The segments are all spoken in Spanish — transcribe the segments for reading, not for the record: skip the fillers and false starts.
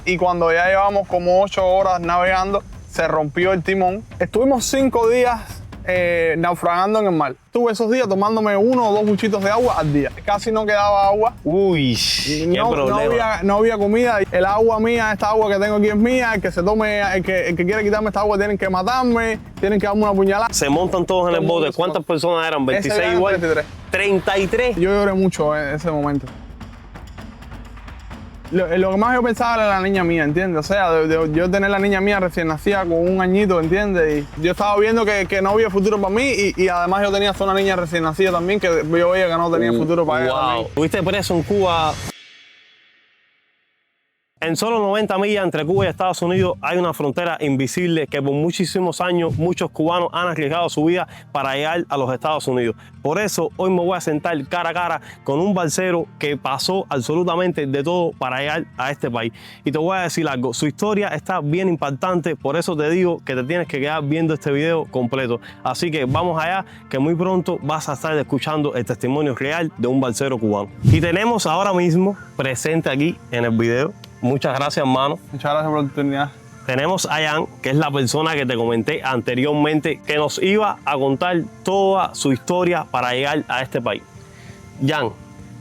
y cuando ya llevamos como 8 horas navegando, se rompió el timón. Estuvimos 5 días naufragando en el mar. Estuve esos días tomándome 1 o 2 buchitos de agua al día. Casi no quedaba agua. Uy, qué problema. No había comida. El agua mía, esta agua que tengo aquí es mía. El que se tome, el que quiere quitarme esta agua tienen que matarme, tienen que darme una puñalada. Se montan todos en el bote. ¿Cuántas personas eran? 26 igual. 33. 33. Yo lloré mucho en ese momento. Lo que más yo pensaba era la niña mía, ¿entiendes? O sea, yo tener la niña mía recién nacida con 1 añito, ¿entiendes? Y yo estaba viendo que no había futuro para mí y además yo tenía una niña recién nacida también que yo veía que no tenía futuro para ella también. ¿Estuviste preso en Cuba? En solo 90 millas entre Cuba y Estados Unidos hay una frontera invisible que por muchísimos años muchos cubanos han arriesgado su vida para llegar a los Estados Unidos. Por eso hoy me voy a sentar cara a cara con un balsero que pasó absolutamente de todo para llegar a este país. Y te voy a decir algo, su historia está bien impactante, por eso te digo que te tienes que quedar viendo este video completo. Así que vamos allá, que muy pronto vas a estar escuchando el testimonio real de un balsero cubano. Y tenemos ahora mismo presente aquí en el video. Muchas gracias, hermano. Muchas gracias por la oportunidad. Tenemos a Jan, que es la persona que te comenté anteriormente, que nos iba a contar toda su historia para llegar a este país. Jan,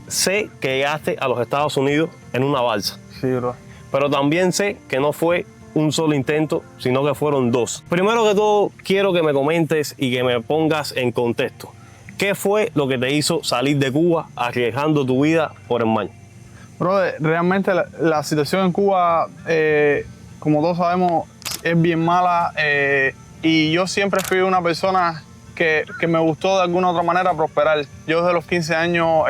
sé que llegaste a los Estados Unidos en una balsa. Sí, bro. Pero también sé que no fue un solo intento, sino que fueron 2. Primero que todo, quiero que me comentes y que me pongas en contexto. ¿Qué fue lo que te hizo salir de Cuba arriesgando tu vida por el mar? Bro, realmente la situación en Cuba, como todos sabemos, es bien mala y yo siempre fui una persona que me gustó de alguna otra manera prosperar. Yo desde los 15 años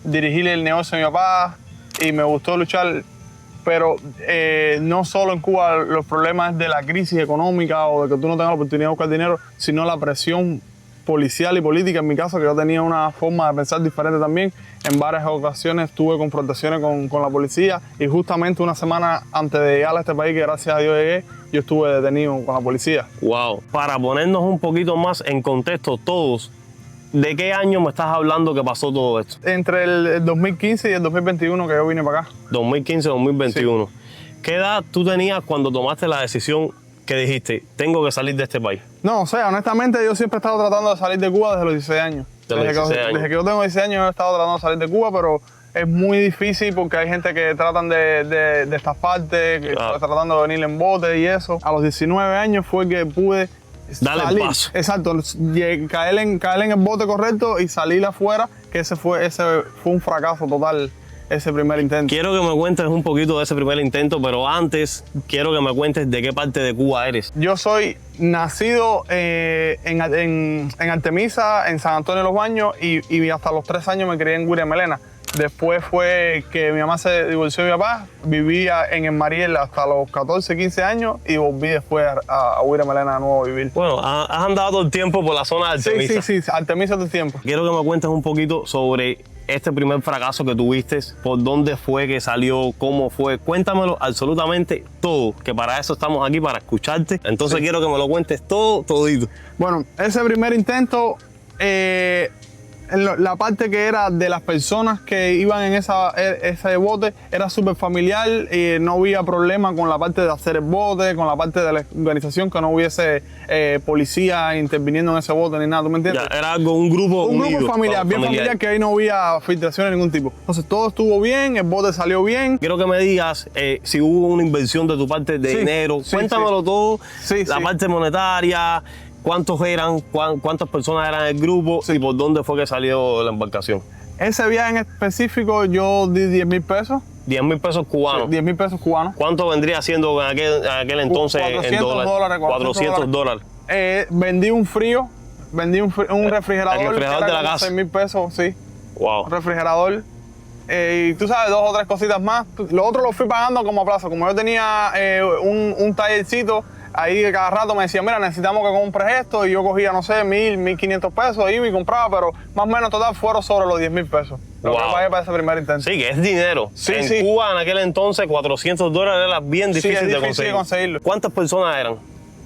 dirigí el negocio de mi papá y me gustó luchar, pero no solo en Cuba los problemas de la crisis económica o de que tú no tengas la oportunidad de buscar dinero, sino la presión policial y política, en mi caso, que yo tenía una forma de pensar diferente también. En varias ocasiones tuve confrontaciones con la policía y justamente una semana antes de llegar a este país, que gracias a Dios llegué, yo estuve detenido con la policía. Wow. Para ponernos un poquito más en contexto todos, ¿de qué año me estás hablando que pasó todo esto? Entre el 2015 y el 2021 que yo vine para acá. 2015-2021. Sí. ¿Qué edad tú tenías cuando tomaste la decisión que dijiste, tengo que salir de este país? No, o sea, honestamente yo siempre he estado tratando de salir de Cuba desde los 16 años. Desde que yo tengo 16 años he estado tratando de salir de Cuba, pero es muy difícil porque hay gente que tratan de estafarte, que está tratando de venir en bote y eso. A los 19 años fue que pude darle salir. El paso. Exacto, caer en el bote correcto y salir afuera, que ese fue un fracaso total. Ese primer intento. Quiero que me cuentes un poquito de ese primer intento, pero antes quiero que me cuentes de qué parte de Cuba eres. Yo soy nacido en Artemisa, en San Antonio de los Baños, y hasta los 3 años me crié en Guira Melena. Después fue que mi mamá se divorció de mi papá, vivía en el Mariel hasta los 14, 15 años y volví después a Guira Melena de nuevo a vivir. Bueno, has andado todo el tiempo por la zona de Artemisa. Sí, Artemisa todo el tiempo. Quiero que me cuentes un poquito sobre este primer fracaso que tuviste, por dónde fue que salió, cómo fue. Cuéntamelo absolutamente todo, que para eso estamos aquí, para escucharte. Entonces quiero que me lo cuentes todo, todito. Bueno, ese primer intento, la parte que era de las personas que iban en ese bote era súper familiar y no había problema con la parte de hacer el bote, con la parte de la organización, que no hubiese policía interviniendo en ese bote ni nada, ¿tú me entiendes? Ya, era algo, un grupo unido, grupo familiar, bien familiar, que ahí no había filtración de ningún tipo. Entonces todo estuvo bien, el bote salió bien. Quiero que me digas si hubo una inversión de tu parte de dinero. Cuéntamelo todo, la parte monetaria. ¿Cuántos eran? ¿Cuántas personas eran en el grupo? Y por dónde fue que salió la embarcación. Ese viaje en específico yo di 10,000 pesos. 10,000 pesos cubanos. Sí, 10,000 pesos cubanos. ¿Cuánto vendría siendo en aquel entonces en dólares? 400 dólares. Vendí un frío, un refrigerador. El refrigerador de la casa. 6,000 pesos, sí. Wow. Un refrigerador. Y tú sabes, 2 o 3 cositas más. Lo otro lo fui pagando como a plazo. Como yo tenía un tallercito, ahí cada rato me decía, mira, necesitamos que compres esto, y yo cogía, no sé, 1,500 pesos, ahí me compraba, pero más o menos total fueron sobre los 10,000 pesos. Lo que pagué para ese primer intento. Sí, que es dinero. En Cuba, en aquel entonces, 400 dólares era bien difícil de conseguirlo. ¿Cuántas personas eran?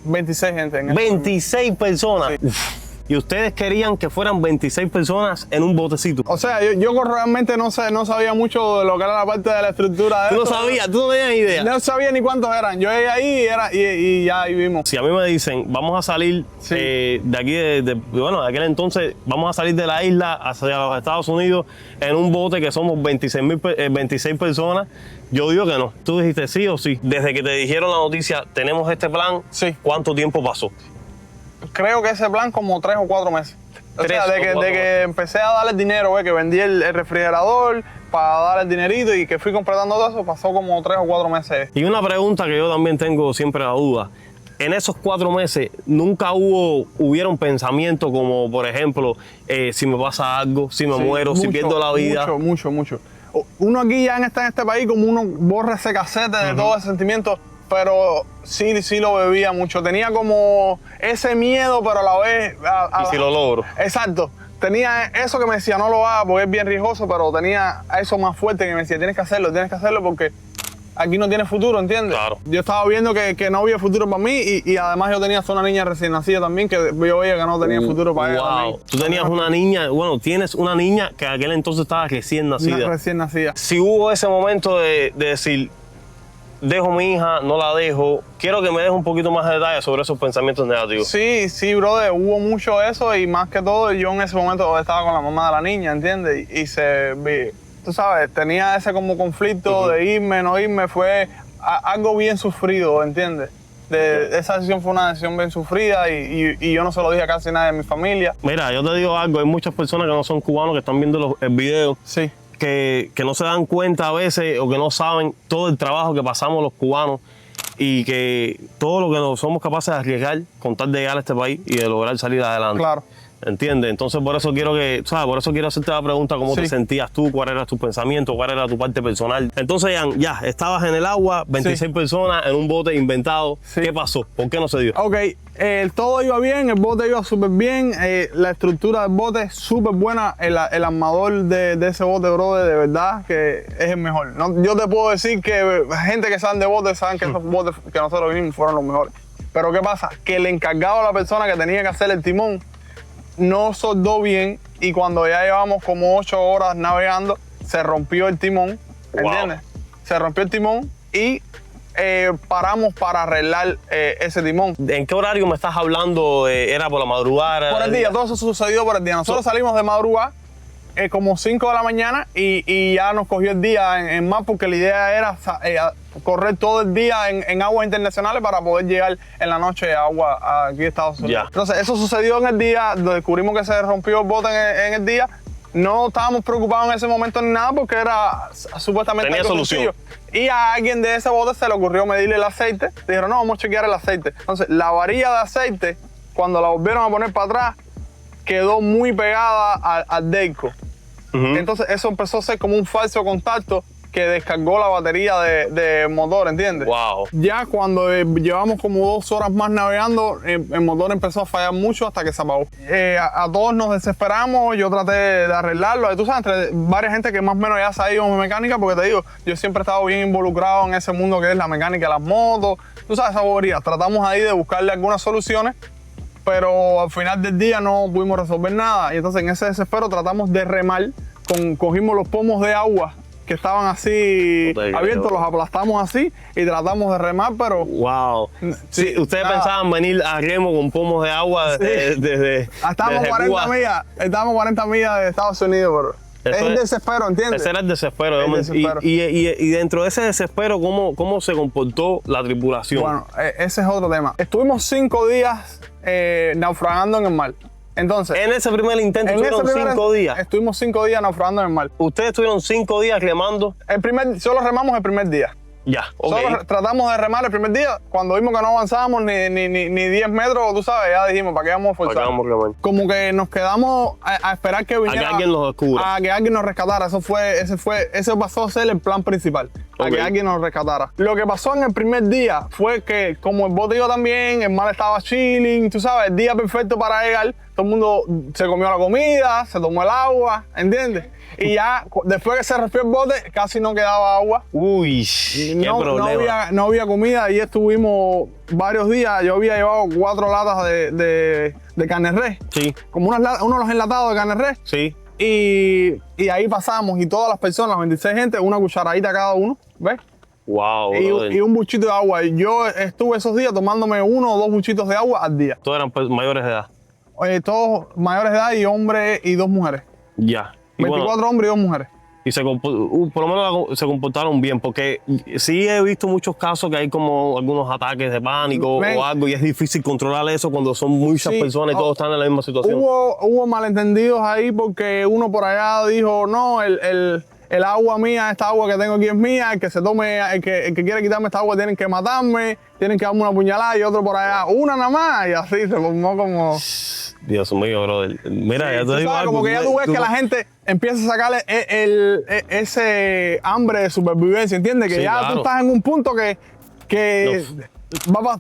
26 gente. 26 personas. Sí. y ustedes querían que fueran 26 personas en un botecito. O sea, yo realmente no sabía mucho de lo que era la parte de la estructura de Tú no esto. sabías, tú no tenías idea. No sabía ni cuántos eran. Yo llegué ahí y ya ahí vimos. Si a mí me dicen, vamos a salir Sí. de aquí, bueno, de aquel entonces, vamos a salir de la isla hacia los Estados Unidos en un bote que somos 26 personas, yo digo que no. Tú dijiste sí o sí. Desde que te dijeron la noticia, tenemos este plan, Sí. ¿cuánto tiempo pasó? Creo que ese plan como 3 o 4 meses. O 3 sea, o de 4 que empecé a darle el dinero, que vendí el refrigerador para dar el dinerito y que fui completando todo eso, pasó como 3 o 4 meses. Y una pregunta que yo también tengo siempre la duda. En esos 4 meses, ¿nunca hubieron pensamientos como, por ejemplo, si me pasa algo, si me Sí, muero, si pierdo la vida? Mucho. Uno aquí ya en este país, como uno borra ese casete de todo ese sentimiento, pero sí lo bebía mucho. Tenía como ese miedo, pero a la vez... ¿Y si lo logro? Exacto. Tenía eso que me decía, no lo hagas porque es bien riesgoso, pero tenía eso más fuerte que me decía, tienes que hacerlo porque aquí no tiene futuro, ¿entiendes? Claro. Yo estaba viendo que no había futuro para mí y además yo tenía una niña recién nacida también que yo veía que no tenía futuro para ella también. Tú tenías una niña, bueno, tienes una niña que en aquel entonces estaba recién nacida. Una recién nacida. Si hubo ese momento de decir, dejo mi hija, no la dejo, quiero que me dejes un poquito más de detalles sobre esos pensamientos negativos. Sí, brother, hubo mucho eso y más que todo yo en ese momento estaba con la mamá de la niña, ¿entiendes? Y tú sabes, tenía ese como conflicto de irme, no irme, fue algo bien sufrido, ¿entiendes? Esa decisión fue una decisión bien sufrida y yo no se lo dije a casi nadie de mi familia. Mira, yo te digo algo, hay muchas personas que no son cubanos que están viendo el video. Sí. Que no se dan cuenta a veces o que no saben todo el trabajo que pasamos los cubanos y que todo lo que nos somos capaces de arriesgar con tal de llegar a este país y de lograr salir adelante. Claro. ¿Entiendes? Entonces por eso quiero hacerte la pregunta, cómo te sentías tú, cuál era tu pensamiento, cuál era tu parte personal. Entonces, ya estabas en el agua, 26 personas en un bote inventado. Sí. ¿Qué pasó? ¿Por qué no se dio? Ok, todo iba bien, el bote iba súper bien, la estructura del bote súper buena, el armador de ese bote, brother, de verdad que es el mejor. No, yo te puedo decir que gente que saben de botes saben que esos botes que nosotros vinimos fueron los mejores. Pero ¿qué pasa? Que el encargado de la persona que tenía que hacer el timón no soldó bien y cuando ya llevamos como 8 horas navegando, se rompió el timón, ¿entiendes? Se rompió el timón y paramos para arreglar ese timón. ¿En qué horario me estás hablando? ¿Era por la madrugada? Por el día, todo eso sucedió por el día. Nosotros salimos de madrugada como 5 de la mañana y ya nos cogió el día en mar porque la idea era correr todo el día en aguas internacionales para poder llegar en la noche a agua aquí a Estados Unidos. Ya. Entonces eso sucedió en el día, descubrimos que se rompió el bote en el día. No estábamos preocupados en ese momento ni nada porque era supuestamente tenía algo solución. sencillo. Y a alguien de ese bote se le ocurrió medirle el aceite. Dijeron, no, vamos a chequear el aceite. Entonces la varilla de aceite, cuando la volvieron a poner para atrás, quedó muy pegada al Delco. Entonces eso empezó a ser como un falso contacto que descargó la batería de motor, ¿entiendes? Wow. Ya cuando llevamos como 2 horas más navegando, el motor empezó a fallar mucho hasta que se apagó. A todos nos desesperamos, yo traté de arreglarlo. Tú sabes, entre varias gente que más o menos ya sabía mecánica, porque te digo, yo siempre he estado bien involucrado en ese mundo que es la mecánica de las motos. Tú sabes, esa bobería. Tratamos ahí de buscarle algunas soluciones, pero al final del día no pudimos resolver nada. Y entonces en ese desespero tratamos de remar, cogimos los pomos de agua que estaban así abiertos, los aplastamos así y tratamos de remar, pero... Wow. Sí, ustedes nada. pensaban venir a remo con pomos de agua desde Estábamos 40 Cuba. millas, estábamos 40 millas de Estados Unidos, pero Eso es el es- desespero, ¿entiendes? Ese era el desespero. El desespero. Y dentro de ese desespero, ¿cómo se comportó la tripulación? Bueno, ese es otro tema. Estuvimos 5 días naufragando en el mar. Entonces, En ese primer intento estuvieron 5 días. Estuvimos 5 días naufragando en el mar. Ustedes estuvieron 5 días remando. Solo remamos el primer día. Ya, ok. Solo tratamos de remar el primer día. Cuando vimos que no avanzábamos ni 10 metros, tú sabes, ya dijimos, ¿para qué vamos a forzar? Acabamos remando. Como que nos quedamos a esperar que viniera. alguien nos descubra. A que alguien nos rescatara. Ese pasó a ser el plan principal. a que alguien nos rescatara. Lo que pasó en el primer día fue que, como el bote iba también, el mar estaba chilling, tú sabes, el día perfecto para llegar, todo el mundo se comió la comida, se tomó el agua, ¿entiendes? Y ya, después que se resfrió el bote, casi no quedaba agua. Uy, qué problema. No había comida, ahí estuvimos varios días. Yo había llevado 4 latas de carne res. Sí. Como unos enlatados de carne res. Sí. Y ahí pasamos, y todas las personas, 26 gente, una cucharadita cada uno, ¿ves? Wow. Y un buchito de agua. Yo estuve esos días tomándome 1 o 2 buchitos de agua al día. Todos eran mayores de edad. Todos mayores de edad y hombres y 2 mujeres. Ya. 24 hombres y 2 mujeres. Y por lo menos se comportaron bien, porque sí he visto muchos casos que hay como algunos ataques de pánico o algo, y es difícil controlar eso cuando son muchas personas y todos están en la misma situación. Hubo malentendidos ahí porque uno por allá dijo, no, el agua mía, esta agua que tengo aquí es mía, el que se tome, el que quiere quitarme esta agua tienen que matarme, tienen que darme una puñalada, y otro por allá, una nada más, y así se formó como... Dios mío, brother. Mira, sí, ya te digo sabes, algo. como que ya tú ves que la gente empieza a sacarle ese hambre de supervivencia, ¿entiendes? Que sí, ya claro. tú estás en un punto que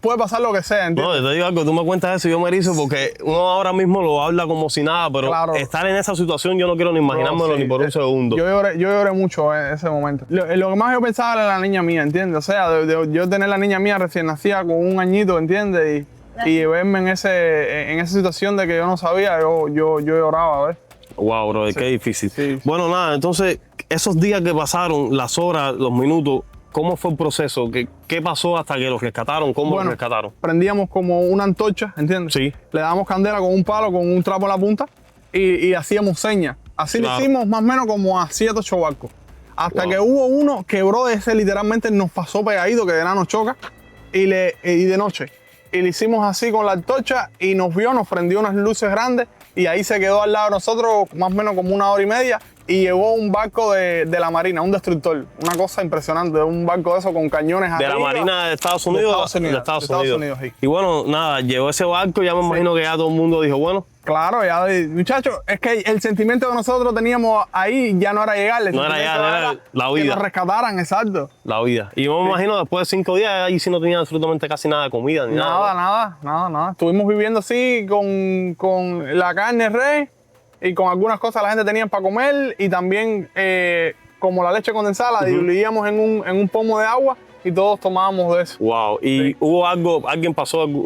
puede pasar lo que sea, ¿entiendes? No, yo te digo algo, tú me cuentas eso y yo me erizo porque uno ahora mismo lo habla como si nada, pero claro. Estar en esa situación yo no quiero ni imaginármelo ni por un segundo. Yo lloré mucho en ese momento. Lo que más yo pensaba era la niña mía, ¿entiendes? O sea, yo tener la niña mía recién nacida con 1 añito, ¿entiendes? Y verme en esa situación de que yo no sabía, yo lloraba, ¿ves? Wow, bro, qué difícil. Sí. Bueno, nada, entonces, esos días que pasaron, las horas, los minutos, ¿cómo fue el proceso? ¿Qué pasó hasta que los rescataron? ¿Cómo los rescataron? Prendíamos como una antorcha, ¿entiendes? Sí. Le dábamos candela con un palo, con un trapo en la punta y hacíamos señas. Así lo hicimos más o menos como a 7 o 8 barcos. Hasta que hubo uno que, bro, ese literalmente nos pasó pegadito, que de nada nos choca, y de noche. Y le hicimos así con la antorcha y nos prendió unas luces grandes y ahí se quedó al lado de nosotros más o menos como 1 hora y media y llegó un barco de la Marina, un destructor, una cosa impresionante, un barco de eso con cañones ¿De arriba. la Marina de Estados Unidos? De Estados Unidos, sí. Y bueno, nada, llegó ese barco, ya me imagino que ya todo el mundo dijo, bueno. Claro, ya, muchachos, es que el sentimiento que nosotros teníamos ahí ya no era llegar. No era llegar, era la vida. Que nos rescataran, exacto. La vida. Y yo me imagino después de 5 días ahí sí no tenían absolutamente casi nada de comida ni nada. Nada. Estuvimos viviendo así con la carne res y con algunas cosas la gente tenía para comer y también como la leche condensada la diluíamos en un pomo de agua y todos tomábamos de eso. Wow. ¿Y hubo algo, alguien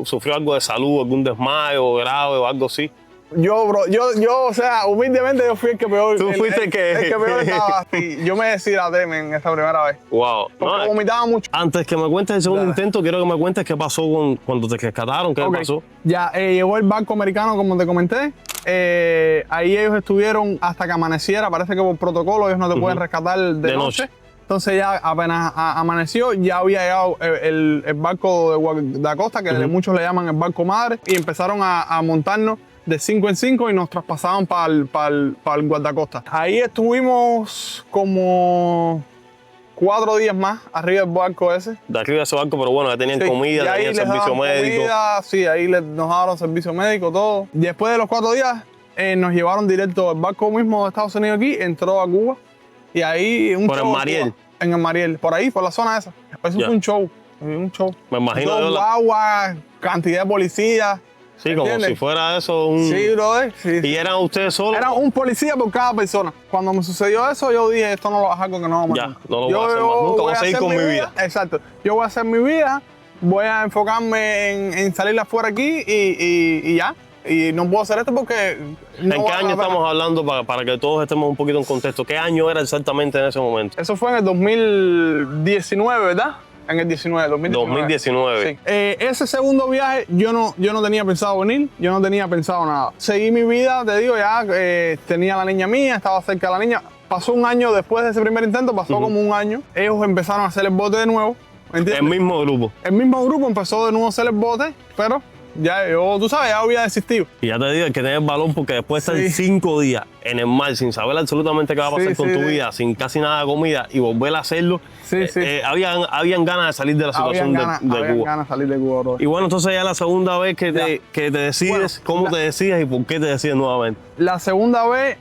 sufrió algo de salud, algún desmayo grave o algo así? Yo, o sea, humildemente yo fui el que peor. Tú fuiste el que peor estaba. Sí, yo me deshidraté en esa primera vez. Wow. Porque vomitaba mucho. Antes que me cuentes el segundo intento, quiero que me cuentes qué pasó cuando te rescataron, qué pasó. Ya, llegó el barco americano, como te comenté. Ahí ellos estuvieron hasta que amaneciera. Parece que por protocolo ellos no te pueden rescatar de noche. Entonces ya apenas amaneció, ya había llegado el barco de guardacosta, que muchos le llaman el barco madre, y empezaron a montarnos de 5 en 5 y nos traspasaban para el guardacosta. Ahí estuvimos como 4 días más arriba del barco ese. De arriba de ese barco, pero bueno, ya tenían comida, ya tenían servicio médico. Sí, ahí nos daban servicio médico, todo. Después de los 4 días nos llevaron directo, el barco mismo de Estados Unidos aquí, entró a Cuba. Y ahí por el Mariel. En el Mariel, por ahí, por la zona esa. Eso fue un show. Me imagino. Agua, cantidad de policías. Sí, como si fuera eso un... Sí, brother. Sí. ¿Y eran ustedes solos? Era un policía por cada persona. Cuando me sucedió eso, yo dije, esto no lo vas a hacer porque no lo ya, no lo voy a hacer más. Nunca voy a seguir con mi vida. Exacto. Yo voy a hacer mi vida, voy a enfocarme en salir afuera aquí y ya. Y no puedo hacer esto porque... ¿En qué año estamos hablando para que todos estemos un poquito en contexto? ¿Qué año era exactamente en ese momento? Eso fue en el 2019, ¿verdad? En el 2019. Sí. Ese segundo viaje yo no tenía pensado venir, yo no tenía pensado nada. Seguí mi vida, te digo, ya tenía la niña mía, estaba cerca de la niña. Pasó un año después de ese primer intento, pasó como un año. Ellos empezaron a hacer el bote de nuevo. ¿Entiendes? El mismo grupo. El mismo grupo empezó de nuevo a hacer el bote, pero ya yo, tú sabes, ya había desistido. Y ya te digo, hay que tener valor porque después de estar 5 días en el mar sin saber absolutamente qué va a pasar con tu vida, sin casi nada de comida y volver a hacerlo, habían ganas de salir de la situación de Cuba. Habían ganas de salir de Cuba, bro. Y bueno, entonces ya la segunda vez que te decides, ¿cómo te decides y por qué te decides nuevamente? La segunda vez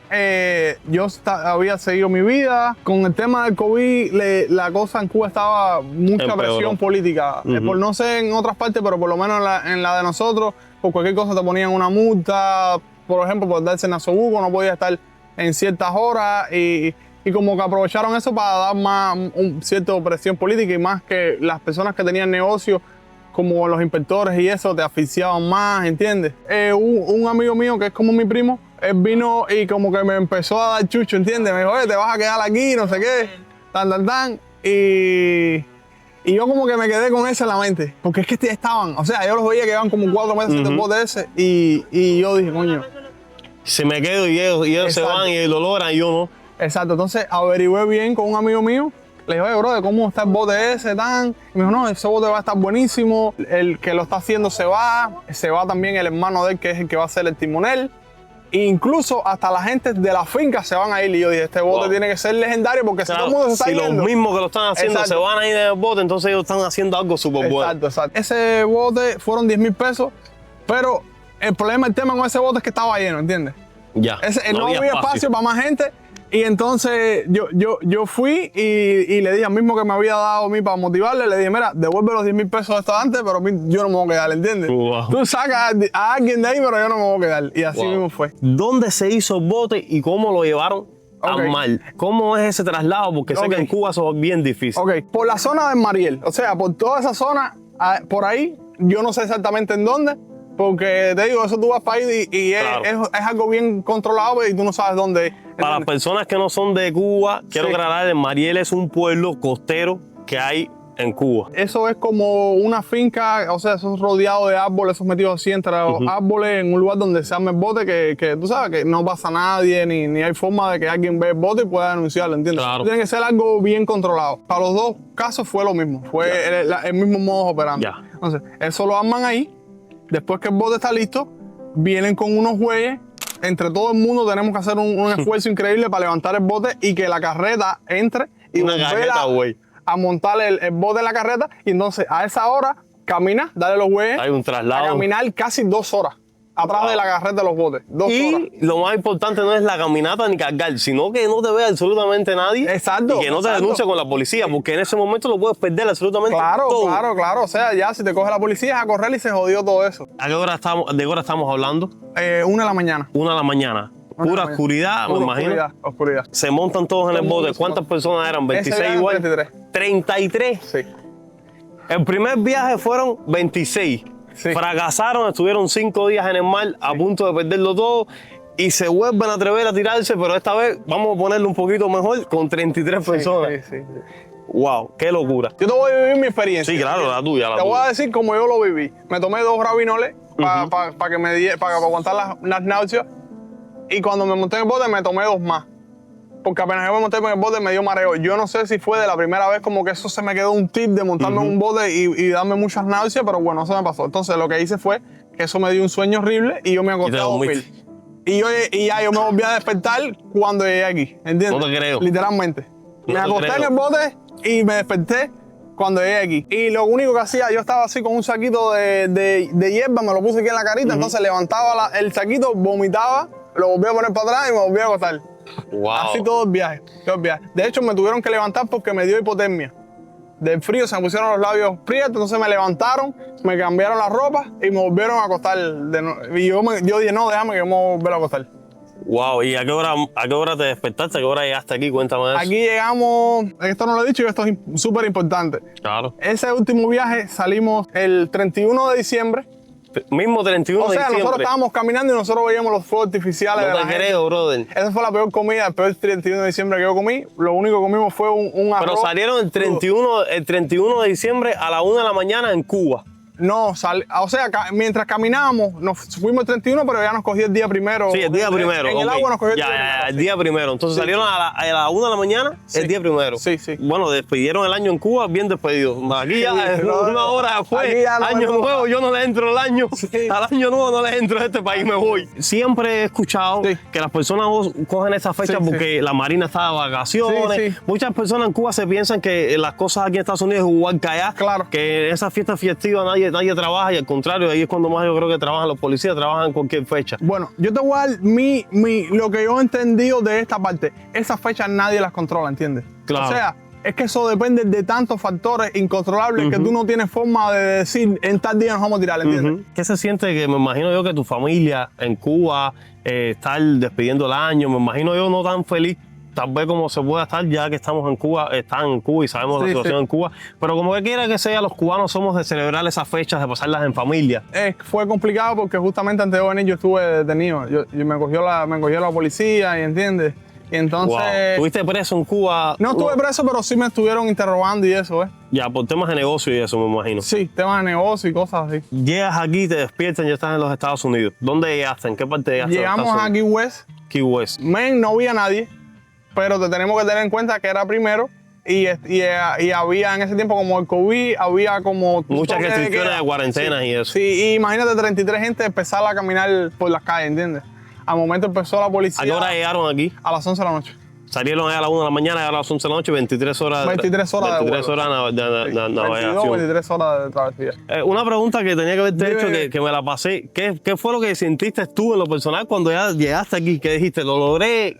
yo había seguido mi vida. Con el tema del COVID, la cosa en Cuba estaba mucha presión política. Por no sé en otras partes, pero por lo menos en la de nosotros, por cualquier cosa te ponían una multa. Por ejemplo, por darse nasobuco, no podía estar en ciertas horas y como que aprovecharon eso para dar más cierta presión política y más que las personas que tenían negocios como los inspectores y eso te asfixiaban más, ¿entiendes? Un amigo mío que es como mi primo, él vino y como que me empezó a dar chucho, ¿entiendes? Me dijo, oye, te vas a quedar aquí, no sé qué, tan. Y yo como que me quedé con eso en la mente, porque es que estaban, o sea, yo los veía que llevaban como 4 meses de bote ese y yo dije, coño. Se me quedo y ellos se van y lo logran y yo no. Exacto, entonces averigüé bien con un amigo mío. Le dije, oye, brother, ¿cómo está el bote ese tan? Y me dijo, no, ese bote va a estar buenísimo. El que lo está haciendo se va también el hermano de él, que es el que va a ser el timonel. E incluso hasta la gente de la finca se van a ir. Y yo dije, este bote tiene que ser legendario porque si todo el mundo se está yendo. Si los mismos que lo están haciendo se van a ir del bote, entonces ellos están haciendo algo súper bueno. Exacto. Ese bote fueron 10,000 pesos, pero el tema con ese bote es que estaba lleno, ¿entiendes? Ya. No había espacio para más gente. Y entonces yo fui y le dije al mismo que me había dado a mí para motivarle, le dije, mira, devuelve los 10,000 pesos de esto antes, pero yo no me voy a quedar, ¿entiendes? Wow. Tú sacas a alguien de ahí, pero yo no me voy a quedar. Y así mismo fue. ¿Dónde se hizo el bote y cómo lo llevaron al mar? ¿Cómo es ese traslado? Porque sé que en Cuba eso es bien difícil. Por la zona del Mariel, o sea, por toda esa zona, por ahí, yo no sé exactamente en dónde, porque te digo, eso tú vas para ahí y es algo bien controlado y tú no sabes dónde es. Para las personas que no son de Cuba, quiero aclarar, el Mariel es un pueblo costero que hay en Cuba. Eso es como una finca, o sea, eso es rodeado de árboles, esos metidos así entre los árboles en un lugar donde se arma el bote que tú sabes que no pasa nadie ni hay forma de que alguien ve el bote y pueda denunciarlo, ¿entiendes? Claro. Tiene que ser algo bien controlado. Para los dos casos fue lo mismo, fue el mismo modo operando. Entonces, eso lo arman ahí. Después que el bote está listo, vienen con unos güeyes. Entre todo el mundo tenemos que hacer un esfuerzo increíble para levantar el bote y que la carreta entre y volver a montar el bote en la carreta. Y entonces a esa hora camina, dale los güeyes. Hay un traslado. A caminar casi 2 horas atrás de la carreta de los botes. 2 horas. Y lo más importante no es la caminata ni cargar, sino que no te vea absolutamente nadie. Exacto. Y que no te denuncie con la policía, porque en ese momento lo puedes perder absolutamente todo. Claro. O sea, ya si te coge la policía es a correr y se jodió todo eso. ¿A qué hora de hora estamos hablando? 1 de la mañana. 1 de la mañana. Pura oscuridad, me imagino. Oscuridad. Se montan todos en el bote. ¿Cuántas personas eran? ¿26 igual? 33. 33. Sí. El primer viaje fueron 26. Sí. Fracasaron, estuvieron 5 días en el mar a punto de perderlo todo y se vuelven a atrever a tirarse, pero esta vez vamos a ponerlo un poquito mejor con 33 personas. Sí. Wow, qué locura. Yo te voy a vivir mi experiencia. Sí, claro, la tuya. Te voy a decir cómo yo lo viví. Me tomé 2 rabinoles para aguantar las náuseas y cuando me monté en el bote me tomé 2 más. Porque apenas yo me monté en el bote me dio mareo. Yo no sé si fue de la primera vez como que eso se me quedó un tip de montarme en un bote y darme muchas náuseas, pero bueno, eso me pasó. Entonces lo que hice fue que eso me dio un sueño horrible y yo me acosté a dormir. Y ya yo me volví a despertar cuando llegué aquí, ¿entiendes? No te creo. Literalmente. Me acosté en el bote y me desperté cuando llegué aquí. Y lo único que hacía, yo estaba así con un saquito de hierba, me lo puse aquí en la carita, entonces levantaba el saquito, vomitaba, lo volví a poner para atrás y me volví a acostar. Wow. Así todo el viaje. De hecho, me tuvieron que levantar porque me dio hipotermia. Del frío se me pusieron los labios prietos, entonces me levantaron, me cambiaron la ropa y me volvieron a acostar. Y yo dije, no, déjame que yo me voy a volver a acostar. Wow, ¿y a qué hora te despertaste? ¿A qué hora llegaste aquí? Cuéntame eso. Aquí llegamos, esto no lo he dicho y esto es súper importante. Claro. Ese último viaje salimos el 31 de diciembre. Mismo 31 de diciembre. O sea, nosotros estábamos caminando y nosotros veíamos los fuegos artificiales de la gente. No te creo, brother. Esa fue la peor comida, el peor 31 de diciembre que yo comí. Lo único que comimos fue un arroz. Pero salieron el 31 de diciembre a la 1 de la mañana en Cuba. No, o sea, mientras caminábamos, nos fuimos el 31, pero ya nos cogió el día primero. Sí, el día primero. En el agua nos cogió el día primero. El día primero. Entonces salieron a la 1 de la mañana, el día primero. Sí, sí. Bueno, despidieron el año en Cuba, bien despedido. Aquí ya, una hora después, no año nuevo, yo no le entro al año. Al año nuevo no le entro a este país, me voy. Siempre he escuchado que las personas cogen esa fecha porque la Marina está de vacaciones. Muchas personas en Cuba se piensan que las cosas aquí en Estados Unidos es igual que allá. Claro. Que esa fiesta festiva nadie trabaja y al contrario, ahí es cuando más yo creo que trabajan los policías, trabajan en cualquier fecha. Bueno, yo te voy a dar lo que yo he entendido de esta parte. Esas fechas nadie las controla, ¿entiendes? Claro. O sea, es que eso depende de tantos factores incontrolables que tú no tienes forma de decir en tal día nos vamos a tirar, ¿entiendes? ¿Qué se siente que me imagino yo que tu familia en Cuba estar despidiendo el año? Me imagino yo no tan feliz tal vez como se pueda estar ya que están en Cuba y sabemos la situación en Cuba, pero como que quiera que sea, los cubanos somos de celebrar esas fechas, de pasarlas en familia. Fue complicado porque justamente antes de venir yo estuve detenido, me cogió la policía, y ¿entiendes? Y entonces... Wow. ¿Estuviste preso en Cuba? No estuve preso, pero sí me estuvieron interrogando y eso, Ya, por temas de negocio y eso, me imagino. Sí, temas de negocio y cosas así. Llegas aquí, te despiertan, ya estás en los Estados Unidos. ¿Dónde llegaste? ¿En qué parte llegaste? Llegamos a Key West. Key West. No había nadie, pero te tenemos que tener en cuenta que era primero y había en ese tiempo como el COVID, había como... Muchas restricciones de cuarentenas y eso. Sí, y imagínate 33 gente empezar a caminar por las calles, ¿entiendes? Al momento empezó la policía. ¿A qué hora llegaron aquí? A las 11 de la noche. Salieron a las 1 de la mañana y a las 11 de la noche, 23 horas. 23 horas 23 horas de navegación. 23 horas de travesía. Una pregunta que tenía que haberte hecho, que me la pasé. ¿Qué fue lo que sentiste tú en lo personal cuando ya llegaste aquí? ¿Qué dijiste? ¿Lo logré?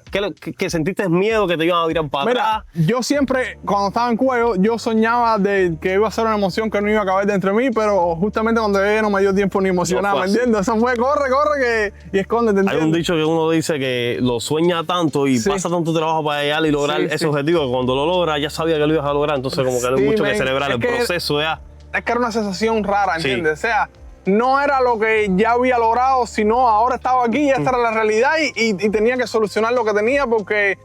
¿Qué sentiste miedo que te iban a virar para atrás? Yo siempre, cuando estaba en Cuba, yo soñaba de que iba a ser una emoción que no iba a caber dentro de mí, pero justamente cuando llegué no me dio tiempo ni emocionar, ¿me entiendes? Eso fue, corre y escóndete, ¿entiendes? Hay un dicho que uno dice que lo sueña tanto y pasa tanto trabajo para llegar y lograr ese objetivo, que cuando lo logras ya sabía que lo ibas a lograr, entonces como que no hay mucho que celebrar el proceso ya. Es que era una sensación rara, ¿entiendes? O sea, no era lo que ya había logrado, sino ahora estaba aquí y esta era la realidad y tenía que solucionar lo que tenía porque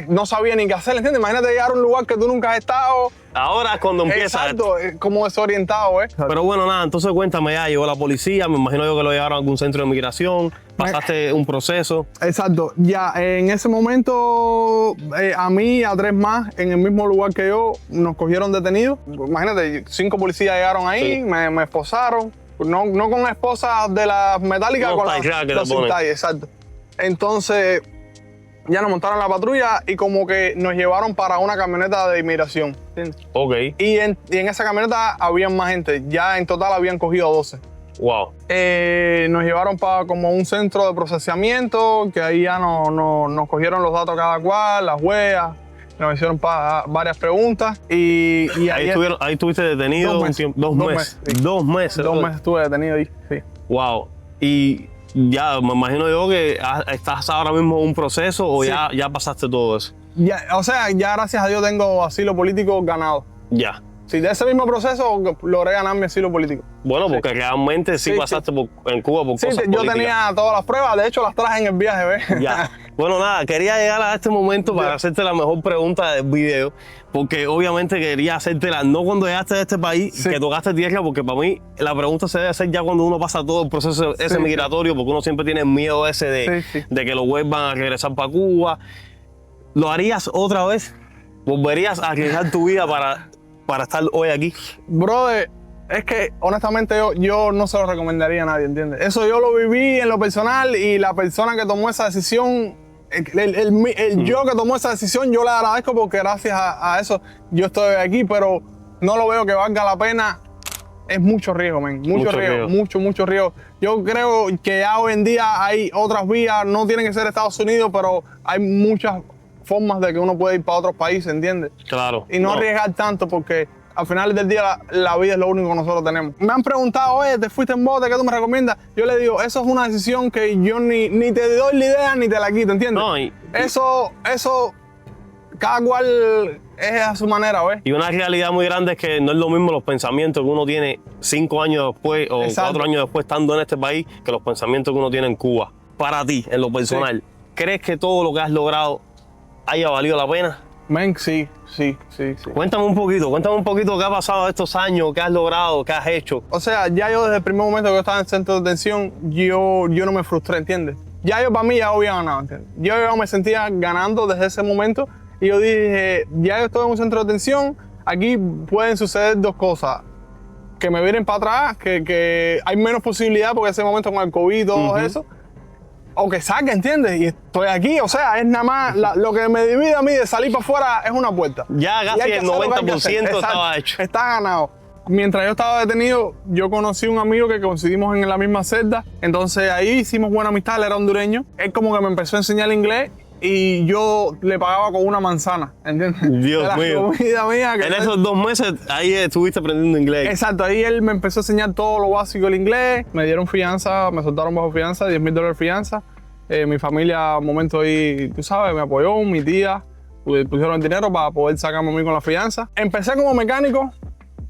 no sabía ni qué hacer, ¿entiendes? Imagínate llegar a un lugar que tú nunca has estado. Ahora es cuando empieza. Exacto, como desorientado, Pero bueno, nada, entonces cuéntame ya, llegó la policía, me imagino yo que lo llevaron a algún centro de migración, pasaste un proceso. Exacto, ya en ese momento a mí y a 3 más en el mismo lugar que yo nos cogieron detenidos. Imagínate, 5 policías llegaron ahí, me esposaron, no con esposas de las metálicas, No, con las sin tie, exacto. Entonces ya nos montaron la patrulla y como que nos llevaron para una camioneta de inmigración. ¿Entiendes? Ok. Y en esa camioneta habían más gente. Ya en total habían cogido 12. Wow. Nos llevaron para como un centro de procesamiento, que ahí ya nos cogieron los datos cada cual, las huellas, nos hicieron varias preguntas. Y ahí estuviste detenido 2 meses. 2 meses. Sí. 2 meses. 2 meses estuve detenido ahí, sí. Wow. Y ya, me imagino yo que estás ahora mismo en un proceso o ya pasaste todo eso. Ya, o sea, ya gracias a Dios tengo asilo político ganado. Ya. Sí, de ese mismo proceso logré ganar mi asilo político. Bueno, porque realmente sí pasaste en Cuba por cosas políticas. Yo tenía todas las pruebas, de hecho las traje en el viaje, ¿ves? Ya. Bueno, nada, quería llegar a este momento para hacerte la mejor pregunta del video, porque obviamente quería hacértela no cuando llegaste de este país, que tocaste tierra, porque para mí la pregunta se debe hacer ya cuando uno pasa todo el proceso ese migratorio, porque uno siempre tiene miedo ese de que lo vuelvan a regresar para Cuba. ¿Lo harías otra vez? ¿Volverías a arriesgar tu vida para estar hoy aquí? Brother, es que honestamente yo no se lo recomendaría a nadie, ¿entiendes? Eso yo lo viví en lo personal y la persona que tomó esa decisión, yo que tomó esa decisión, yo le agradezco porque gracias a eso yo estoy aquí, pero no lo veo que valga la pena. Es mucho riesgo, man. Mucho riesgo. Yo creo que ya hoy en día hay otras vías, no tienen que ser Estados Unidos, pero hay muchas formas de que uno puede ir para otros países, ¿entiendes? Claro. Y no arriesgar tanto porque al final del día la vida es lo único que nosotros tenemos. Me han preguntado, oye, ¿te fuiste en bote? ¿Qué tú me recomiendas? Yo le digo, eso es una decisión que yo ni te doy la idea ni te la quito, ¿entiendes? No, eso, cada cual es a su manera, ¿ves? Y una realidad muy grande es que no es lo mismo los pensamientos que uno tiene 5 años después o 4 años después estando en este país que los pensamientos que uno tiene en Cuba. Para ti, en lo personal, ¿crees que todo lo que has logrado haya valido la pena? Men, sí, sí. Cuéntame un poquito qué ha pasado estos años, qué has logrado, qué has hecho. O sea, ya yo desde el primer momento que yo estaba en el centro de detención, yo no me frustré, ¿entiendes? Ya yo para mí ya había ganado, ¿entiendes? Yo me sentía ganando desde ese momento y yo dije, ya yo estoy en un centro de detención, aquí pueden suceder dos cosas. Que me vienen para atrás, que hay menos posibilidad porque en ese momento con el COVID y todo eso. O que saque, ¿entiendes? Y estoy aquí, o sea, es nada más, lo que me divide a mí de salir para afuera es una puerta. Ya casi el 90% estaba hecho. Está ganado. Mientras yo estaba detenido, yo conocí un amigo que coincidimos en la misma celda. Entonces ahí hicimos buena amistad, él era hondureño. Él como que me empezó a enseñar inglés y yo le pagaba con una manzana, ¿entiendes? Dios mío. Comida mía. En esos 2 meses ahí estuviste aprendiendo inglés. Exacto, ahí él me empezó a enseñar todo lo básico del inglés. Me dieron fianza, me soltaron bajo fianza, $10,000 fianza. Mi familia, un momento ahí, tú sabes, me apoyó, mi tía, pusieron el dinero para poder sacarme a mí con la fianza. Empecé como mecánico,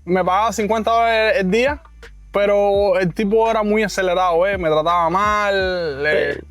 me pagaba $50 el día, pero el tipo era muy acelerado, me trataba mal.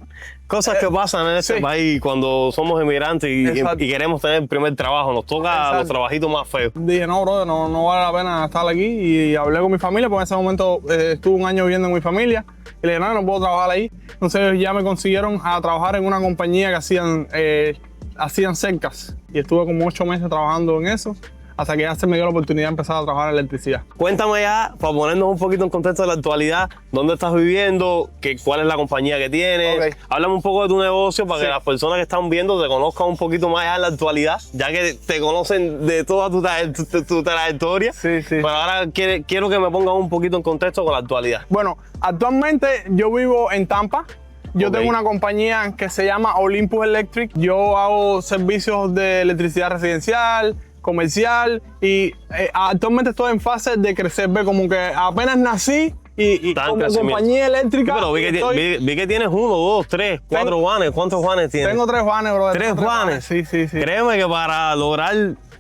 Cosas que pasan en este país cuando somos inmigrantes y queremos tener el primer trabajo. Nos toca los trabajitos más feos. Dije, no, brother, no vale la pena estar aquí. Y hablé con mi familia, porque en ese momento estuve un año viviendo en mi familia. Y le dije, no puedo trabajar ahí. Entonces ya me consiguieron a trabajar en una compañía que hacían cercas. Y estuve como 8 meses trabajando en eso, hasta que ya se me dio la oportunidad de empezar a trabajar en electricidad. Cuéntame ya, para ponernos un poquito en contexto de la actualidad, ¿dónde estás viviendo? ¿Cuál es la compañía que tienes? Okay. Háblame un poco de tu negocio para que las personas que están viendo te conozcan un poquito más allá en la actualidad, ya que te conocen de toda tu trayectoria. Sí. Pero ahora quiero que me pongas un poquito en contexto con la actualidad. Bueno, actualmente yo vivo en Tampa. Yo tengo una compañía que se llama Olympus Electric. Yo hago servicios de electricidad residencial, comercial y actualmente estoy en fase de crecer. Como que apenas nací y como compañía eléctrica. Sí, pero vi que tienes 1, 2, 3, 4 vanes. ¿Cuántos vanes tienes? Tengo 3 vanes, bro. 3 vanes. Sí. Créeme que para lograr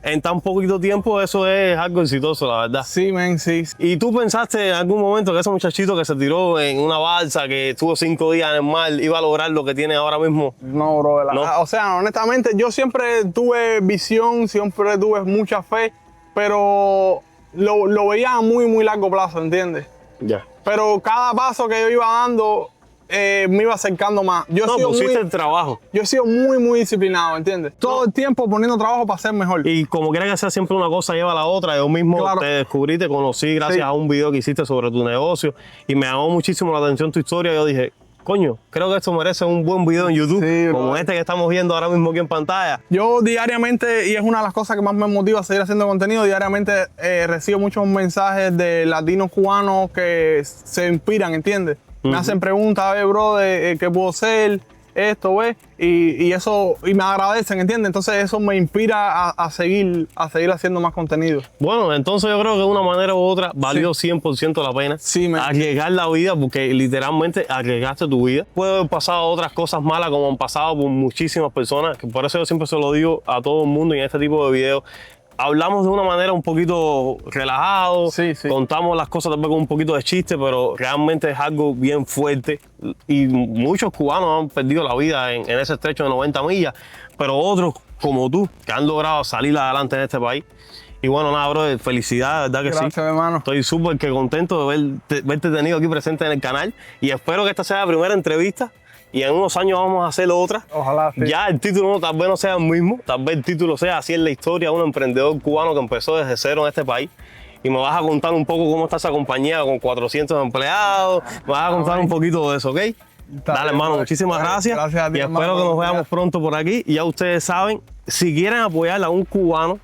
en tan poquito tiempo eso es algo exitoso, la verdad. Sí, men, sí. ¿Y tú pensaste en algún momento que ese muchachito que se tiró en una balsa, que estuvo 5 días en el mar, iba a lograr lo que tiene ahora mismo? No, bro. ¿No? O sea, honestamente, yo siempre tuve visión, siempre tuve mucha fe, pero lo veía a muy, muy largo plazo, ¿entiendes? Ya. Pero cada paso que yo iba dando me iba acercando más. Pusiste el trabajo. Yo he sido muy, muy disciplinado, ¿entiendes? Todo el tiempo poniendo trabajo para ser mejor. Y como quiera que sea, siempre una cosa lleva a la otra. Yo mismo te descubrí, te conocí gracias a un video que hiciste sobre tu negocio y me llamó muchísimo la atención tu historia. Yo dije, coño, creo que esto merece un buen video en YouTube, como este que estamos viendo ahora mismo aquí en pantalla. Yo diariamente, y es una de las cosas que más me motiva a seguir haciendo contenido, diariamente recibo muchos mensajes de latinos cubanos que se inspiran, ¿entiendes? Me hacen preguntas, a ver, bro, ¿qué puedo ser? Esto, ¿ves? Y eso, y me agradecen, ¿entiendes? Entonces eso me inspira a seguir haciendo más contenido. Bueno, entonces yo creo que de una manera u otra valió 100% la pena arriesgar la vida, porque literalmente arriesgaste tu vida. Puede haber pasado otras cosas malas como han pasado por muchísimas personas, que por eso yo siempre se lo digo a todo el mundo en este tipo de videos. Hablamos de una manera un poquito relajado, contamos las cosas también con un poquito de chiste, pero realmente es algo bien fuerte y muchos cubanos han perdido la vida en ese estrecho de 90 millas, pero otros como tú que han logrado salir adelante en este país. Y bueno, nada, bro, felicidades, ¿verdad que Gracias, hermano. Estoy súper contento de verte tenido aquí presente en el canal y espero que esta sea la primera entrevista. Y en unos años vamos a hacer otra. Ojalá, sí. Ya el título tal vez no sea el mismo, tal vez el título sea así en la historia de un emprendedor cubano que empezó desde cero en este país. Y me vas a contar un poco cómo está esa compañía con 400 empleados. Me vas a contar un poquito de eso, ¿ok? Dale, hermano, muchísimas gracias. Gracias a ti, y espero que nos veamos pronto por aquí. Y ya ustedes saben, si quieren apoyar a un cubano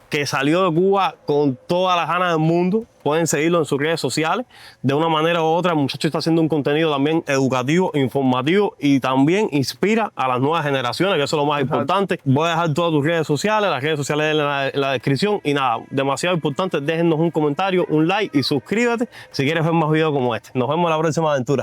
que salió de Cuba con todas las ganas del mundo, pueden seguirlo en sus redes sociales. De una manera u otra, el muchacho está haciendo un contenido también educativo, informativo y también inspira a las nuevas generaciones, que eso es lo más importante. Voy a dejar todas tus redes sociales, las redes sociales en la descripción. Y nada, demasiado importante, déjennos un comentario, un like y suscríbete si quieres ver más videos como este. Nos vemos en la próxima aventura.